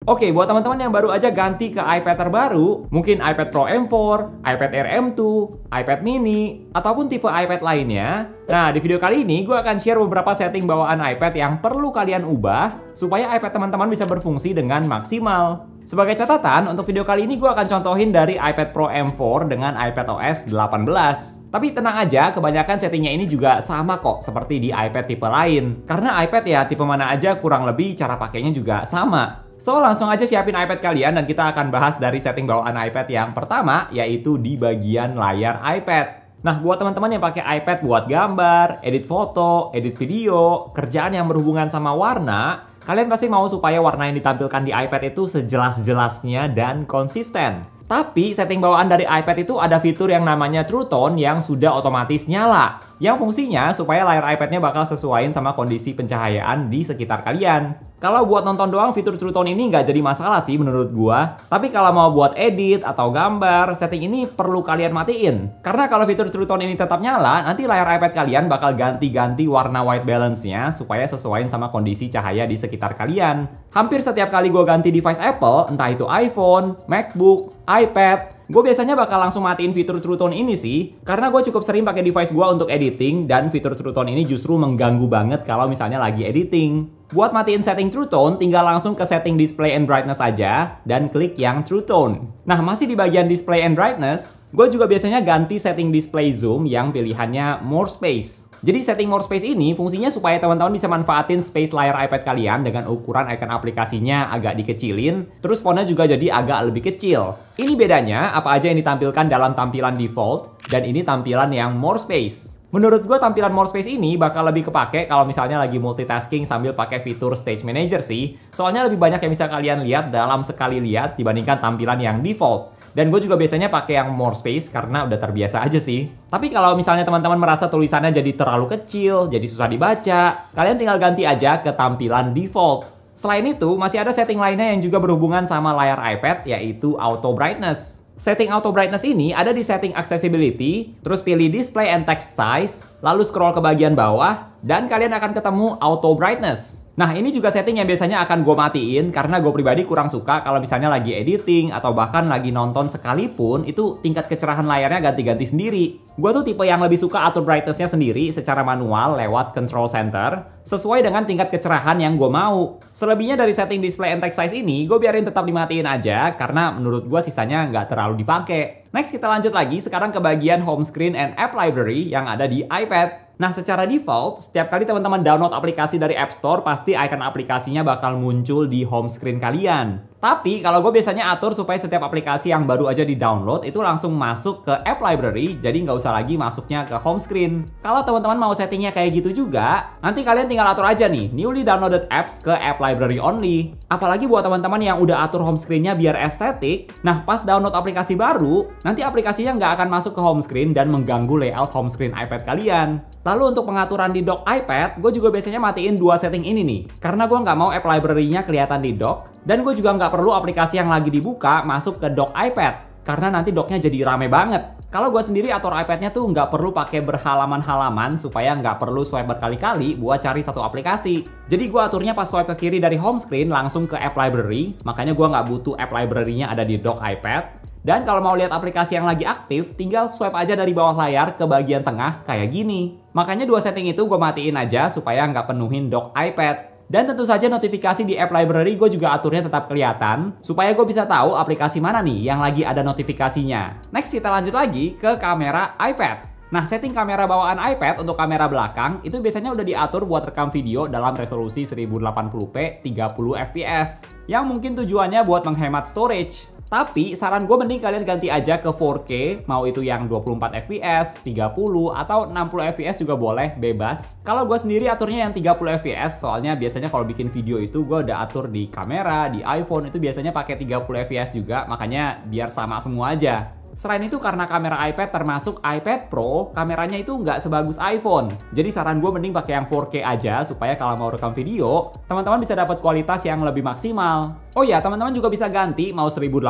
Oke, buat teman-teman yang baru aja ganti ke iPad terbaru, mungkin iPad Pro M4, iPad Air M2, iPad mini, ataupun tipe iPad lainnya. Nah, di video kali ini gue akan share beberapa setting bawaan iPad yang perlu kalian ubah supaya iPad teman-teman bisa berfungsi dengan maksimal. Sebagai catatan, untuk video kali ini gue akan contohin dari iPad Pro M4 dengan iPad OS 18. Tapi tenang aja, kebanyakan settingnya ini juga sama kok seperti di iPad tipe lain. Karena iPad ya tipe mana aja kurang lebih cara pakainya juga sama. So, langsung aja siapin iPad kalian dan kita akan bahas dari setting bawaan iPad yang pertama, yaitu di bagian layar iPad. Nah, buat teman-teman yang pakai iPad buat gambar, edit foto, edit video, kerjaan yang berhubungan sama warna, kalian pasti mau supaya warna yang ditampilkan di iPad itu sejelas-jelasnya dan konsisten. Tapi setting bawaan dari iPad itu ada fitur yang namanya True Tone yang sudah otomatis nyala. Yang fungsinya supaya layar iPad-nya bakal sesuaiin sama kondisi pencahayaan di sekitar kalian. Kalau buat nonton doang fitur True Tone ini nggak jadi masalah sih menurut gua. Tapi kalau mau buat edit atau gambar, setting ini perlu kalian matiin. Karena kalau fitur True Tone ini tetap nyala, nanti layar iPad kalian bakal ganti-ganti warna white balance-nya supaya sesuaiin sama kondisi cahaya di sekitar kalian. Hampir setiap kali gua ganti device Apple, entah itu iPhone, MacBook, iPad, gue biasanya bakal langsung matiin fitur True Tone ini sih, karena gue cukup sering pakai device gue untuk editing dan fitur True Tone ini justru mengganggu banget kalau misalnya lagi editing. Buat matiin setting True Tone, tinggal langsung ke setting Display and Brightness aja dan klik yang True Tone. Nah, masih di bagian Display and Brightness, gue juga biasanya ganti setting Display Zoom yang pilihannya More Space. Jadi setting More Space ini fungsinya supaya teman-teman bisa manfaatin space layar iPad kalian dengan ukuran icon aplikasinya agak dikecilin, terus fontnya juga jadi agak lebih kecil. Ini bedanya apa aja yang ditampilkan dalam tampilan default dan ini tampilan yang More Space. Menurut gue tampilan More Space ini bakal lebih kepake kalau misalnya lagi multitasking sambil pakai fitur Stage Manager sih. Soalnya lebih banyak yang bisa kalian lihat dalam sekali lihat dibandingkan tampilan yang default. Dan gue juga biasanya pakai yang More Space karena udah terbiasa aja sih. Tapi kalau misalnya teman-teman merasa tulisannya jadi terlalu kecil, jadi susah dibaca, kalian tinggal ganti aja ke tampilan default. Selain itu, masih ada setting lainnya yang juga berhubungan sama layar iPad, yaitu Auto Brightness. Setting Auto Brightness ini ada di setting Accessibility, terus pilih Display and Text Size, lalu scroll ke bagian bawah, dan kalian akan ketemu Auto Brightness. Nah, ini juga setting yang biasanya akan gue matiin karena gue pribadi kurang suka kalau misalnya lagi editing atau bahkan lagi nonton sekalipun itu tingkat kecerahan layarnya ganti-ganti sendiri. Gue tuh tipe yang lebih suka atur brightness-nya sendiri secara manual lewat control center sesuai dengan tingkat kecerahan yang gue mau. Selebihnya dari setting display and text size ini gue biarin tetap dimatiin aja karena menurut gue sisanya nggak terlalu dipakai. Next kita lanjut lagi sekarang ke bagian home screen and app library yang ada di iPad. Nah, secara default, setiap kali teman-teman download aplikasi dari App Store, pasti icon aplikasinya bakal muncul di home screen kalian. Tapi, kalau gue biasanya atur supaya setiap aplikasi yang baru aja di-download itu langsung masuk ke App Library, jadi nggak usah lagi masuknya ke home screen. Kalau teman-teman mau settingnya kayak gitu juga, nanti kalian tinggal atur aja nih, newly downloaded apps ke App Library only. Apalagi buat teman-teman yang udah atur home screen-nya biar estetik, nah pas download aplikasi baru, nanti aplikasinya nggak akan masuk ke home screen dan mengganggu layout home screen iPad kalian. Lalu untuk pengaturan di dock iPad, gue juga biasanya matiin dua setting ini nih. Karena gue nggak mau app library-nya kelihatan di dock, dan gue juga nggak perlu aplikasi yang lagi dibuka masuk ke dock iPad. Karena nanti docknya jadi rame banget. Kalau gue sendiri atur iPad-nya tuh nggak perlu pakai berhalaman-halaman supaya nggak perlu swipe berkali-kali buat cari satu aplikasi. Jadi gue aturnya pas swipe ke kiri dari home screen langsung ke app library, makanya gue nggak butuh app library-nya ada di dock iPad. Dan kalau mau lihat aplikasi yang lagi aktif, tinggal swipe aja dari bawah layar ke bagian tengah kayak gini. Makanya dua setting itu gue matiin aja supaya nggak penuhin dock iPad. Dan tentu saja notifikasi di app library gue juga aturnya tetap kelihatan supaya gue bisa tahu aplikasi mana nih yang lagi ada notifikasinya. Next kita lanjut lagi ke kamera iPad. Nah, setting kamera bawaan iPad untuk kamera belakang itu biasanya udah diatur buat rekam video dalam resolusi 1080p 30 fps. Yang mungkin tujuannya buat menghemat storage. Tapi saran gue mending kalian ganti aja ke 4K, mau itu yang 24 fps, 30, atau 60 fps juga boleh, bebas. Kalau gue sendiri aturnya yang 30 fps, soalnya biasanya kalau bikin video itu gue udah atur di kamera, di iPhone itu biasanya pakai 30 fps juga, makanya biar sama semua aja. Selain itu karena kamera iPad termasuk iPad Pro, kameranya itu nggak sebagus iPhone. Jadi saran gue mending pakai yang 4K aja supaya kalau mau rekam video, teman-teman bisa dapat kualitas yang lebih maksimal. Oh ya, teman-teman juga bisa ganti mau 1080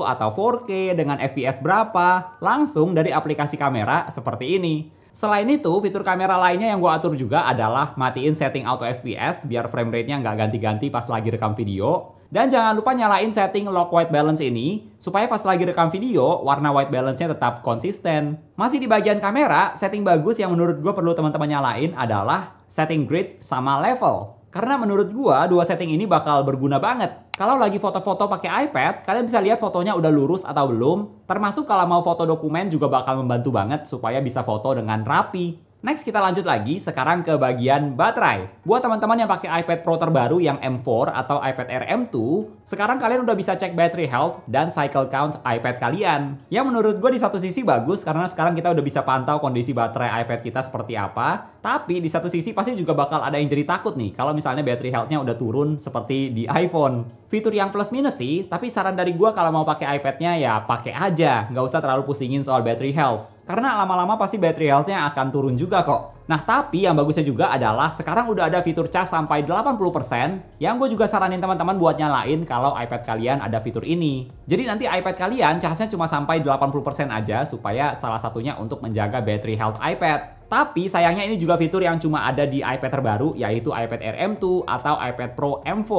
atau 4K dengan FPS berapa, langsung dari aplikasi kamera seperti ini. Selain itu, fitur kamera lainnya yang gue atur juga adalah matiin setting auto FPS biar frame rate-nya nggak ganti-ganti pas lagi rekam video. Dan jangan lupa nyalain setting lock white balance ini, supaya pas lagi rekam video, warna white balance-nya tetap konsisten. Masih di bagian kamera, setting bagus yang menurut gue perlu teman-teman nyalain adalah setting grid sama level. Karena menurut gue, dua setting ini bakal berguna banget. Kalau lagi foto-foto pakai iPad, kalian bisa lihat fotonya udah lurus atau belum. Termasuk kalau mau foto dokumen juga bakal membantu banget supaya bisa foto dengan rapi. Next kita lanjut lagi, sekarang ke bagian baterai. Buat teman-teman yang pakai iPad Pro terbaru yang M4 atau iPad Air M2, sekarang kalian udah bisa cek battery health dan cycle count iPad kalian. Yang menurut gue di satu sisi bagus karena sekarang kita udah bisa pantau kondisi baterai iPad kita seperti apa. Tapi di satu sisi pasti juga bakal ada yang jadi takut nih kalau misalnya battery health-nya udah turun seperti di iPhone. Fitur yang plus minus sih, tapi saran dari gue kalau mau pakai iPad-nya ya pakai aja. Nggak usah terlalu pusingin soal battery health. Karena lama-lama pasti battery health-nya akan turun juga kok. Nah tapi yang bagusnya juga adalah sekarang udah ada fitur cas sampai 80% yang gue juga saranin teman-teman buat nyalain kalau iPad kalian ada fitur ini. Jadi nanti iPad kalian casnya cuma sampai 80% aja supaya salah satunya untuk menjaga battery health iPad. Tapi sayangnya ini juga fitur yang cuma ada di iPad terbaru yaitu iPad Air M2 atau iPad Pro M4.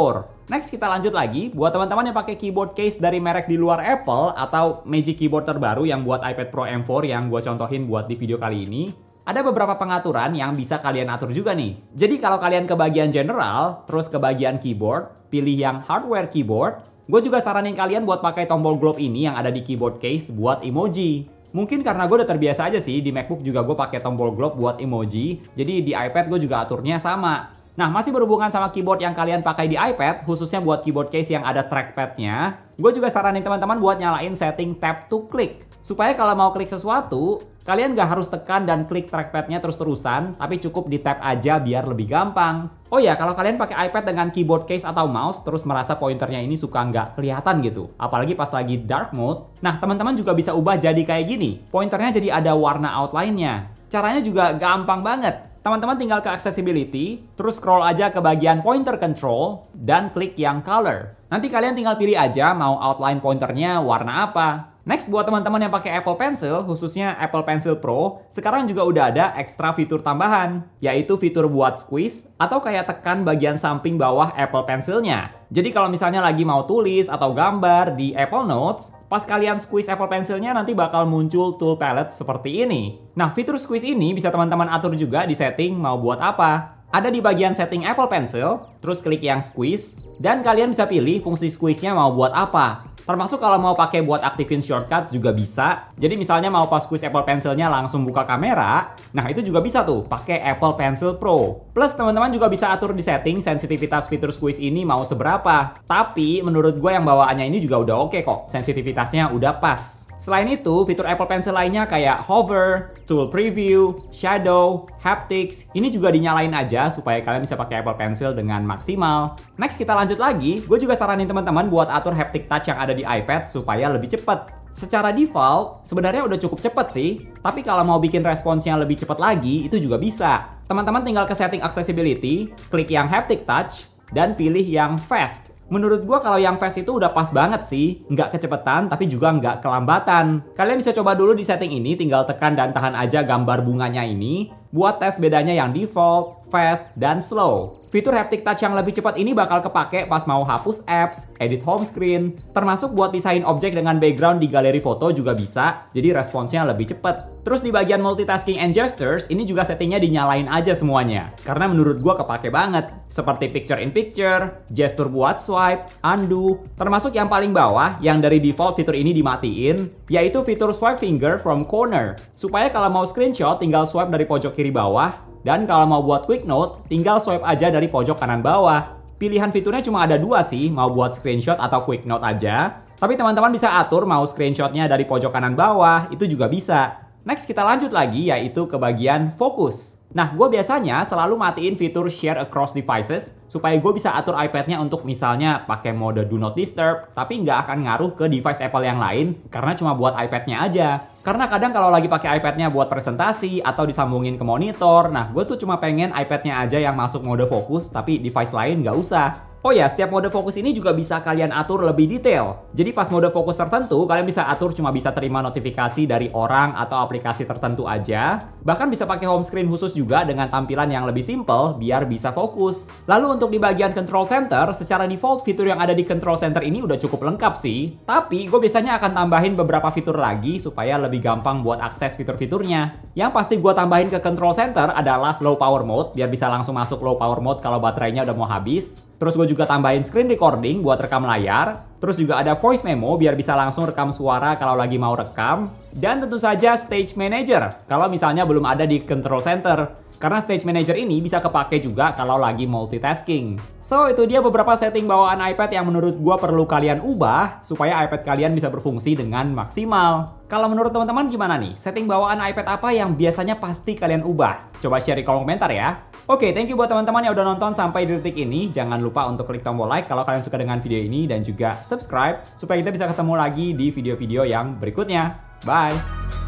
Next kita lanjut lagi, buat teman-teman yang pakai keyboard case dari merek di luar Apple atau Magic Keyboard terbaru yang buat iPad Pro M4 yang gue contohin buat di video kali ini, ada beberapa pengaturan yang bisa kalian atur juga nih. Jadi kalau kalian ke bagian general, terus ke bagian keyboard, pilih yang hardware keyboard, gue juga saranin kalian buat pakai tombol globe ini yang ada di keyboard case buat emoji. Mungkin karena gue udah terbiasa aja sih, di MacBook juga gue pakai tombol globe buat emoji, jadi di iPad gue juga aturnya sama. Nah, masih berhubungan sama keyboard yang kalian pakai di iPad, khususnya buat keyboard case yang ada trackpad-nya, gue juga saranin teman-teman buat nyalain setting tap to click. Supaya kalau mau klik sesuatu, kalian gak harus tekan dan klik trackpad-nya terus-terusan, tapi cukup di tap aja biar lebih gampang. Oh ya, kalau kalian pakai iPad dengan keyboard case atau mouse, terus merasa pointernya ini suka nggak kelihatan gitu, apalagi pas lagi dark mode, nah teman-teman juga bisa ubah jadi kayak gini. Pointernya jadi ada warna outline-nya. Caranya juga gampang banget. Teman-teman tinggal ke accessibility, terus scroll aja ke bagian pointer control, dan klik yang color. Nanti kalian tinggal pilih aja mau outline pointernya warna apa. Next, buat teman-teman yang pakai Apple Pencil, khususnya Apple Pencil Pro, sekarang juga udah ada ekstra fitur tambahan, yaitu fitur buat squeeze atau kayak tekan bagian samping bawah Apple Pencil-nya. Jadi kalau misalnya lagi mau tulis atau gambar di Apple Notes, pas kalian squeeze Apple Pencil-nya nanti bakal muncul tool palette seperti ini. Nah, fitur squeeze ini bisa teman-teman atur juga di setting mau buat apa. Ada di bagian setting Apple Pencil, terus klik yang squeeze, dan kalian bisa pilih fungsi squeeze-nya mau buat apa. Termasuk kalau mau pakai buat aktifin shortcut juga bisa. Jadi misalnya mau pas squeeze Apple Pencil-nya langsung buka kamera, nah itu juga bisa tuh pakai Apple Pencil Pro. Plus teman-teman juga bisa atur di setting sensitivitas fitur squeeze ini mau seberapa. Tapi menurut gue yang bawaannya ini juga udah oke kok, sensitivitasnya udah pas. Selain itu, fitur Apple Pencil lainnya kayak hover, tool preview, shadow, haptics, ini juga dinyalain aja supaya kalian bisa pakai Apple Pencil dengan maksimal. Next kita lanjut lagi, gue juga saranin teman-teman buat atur haptic touch yang ada di iPad supaya lebih cepet. Secara default, sebenarnya udah cukup cepet sih, tapi kalau mau bikin responsnya lebih cepet lagi, itu juga bisa. Teman-teman tinggal ke setting accessibility, klik yang haptic touch, dan pilih yang fast. Menurut gua kalau yang fast itu udah pas banget sih, nggak kecepetan tapi juga nggak kelambatan. Kalian bisa coba dulu di setting ini, tinggal tekan dan tahan aja gambar bunganya ini, buat tes bedanya yang default, fast, dan slow. Fitur haptic touch yang lebih cepat ini bakal kepake pas mau hapus apps, edit home screen, termasuk buat desain objek dengan background di galeri foto juga bisa, jadi responsnya lebih cepat. Terus di bagian multitasking and gestures, ini juga settingnya dinyalain aja semuanya. Karena menurut gua kepake banget. Seperti picture in picture, gesture buat swipe, undo, termasuk yang paling bawah yang dari default fitur ini dimatiin, yaitu fitur swipe finger from corner. Supaya kalau mau screenshot tinggal swipe dari pojok kiri bawah, dan kalau mau buat quick note, tinggal swipe aja dari pojok kanan bawah. Pilihan fiturnya cuma ada dua sih, mau buat screenshot atau quick note aja. Tapi teman-teman bisa atur mau screenshotnya dari pojok kanan bawah, itu juga bisa. Next kita lanjut lagi yaitu ke bagian fokus. Nah, gue biasanya selalu matiin fitur share across devices supaya gue bisa atur iPad-nya untuk misalnya pakai mode do not disturb, tapi nggak akan ngaruh ke device Apple yang lain karena cuma buat iPad-nya aja. Karena kadang kalau lagi pakai iPad-nya buat presentasi atau disambungin ke monitor, nah gue tuh cuma pengen iPad-nya aja yang masuk mode fokus, tapi device lain nggak usah. Oh ya, setiap mode fokus ini juga bisa kalian atur lebih detail. Jadi pas mode fokus tertentu, kalian bisa atur cuma bisa terima notifikasi dari orang atau aplikasi tertentu aja. Bahkan bisa pakai home screen khusus juga dengan tampilan yang lebih simple biar bisa fokus. Lalu untuk di bagian control center, secara default fitur yang ada di control center ini udah cukup lengkap sih. Tapi gue biasanya akan tambahin beberapa fitur lagi supaya lebih gampang buat akses fitur-fiturnya. Yang pasti gue tambahin ke control center adalah low power mode biar bisa langsung masuk low power mode kalau baterainya udah mau habis. Terus gue juga tambahin screen recording buat rekam layar. Terus juga ada voice memo biar bisa langsung rekam suara kalau lagi mau rekam. Dan tentu saja stage manager kalau misalnya belum ada di control center. Karena stage manager ini bisa kepake juga kalau lagi multitasking. So itu dia beberapa setting bawaan iPad yang menurut gue perlu kalian ubah supaya iPad kalian bisa berfungsi dengan maksimal. Kalau menurut teman-teman gimana nih? Setting bawaan iPad apa yang biasanya pasti kalian ubah? Coba share di kolom komentar ya. Oke, thank you buat teman-teman yang udah nonton sampai di detik ini. Jangan lupa untuk klik tombol like kalau kalian suka dengan video ini dan juga subscribe supaya kita bisa ketemu lagi di video-video yang berikutnya. Bye!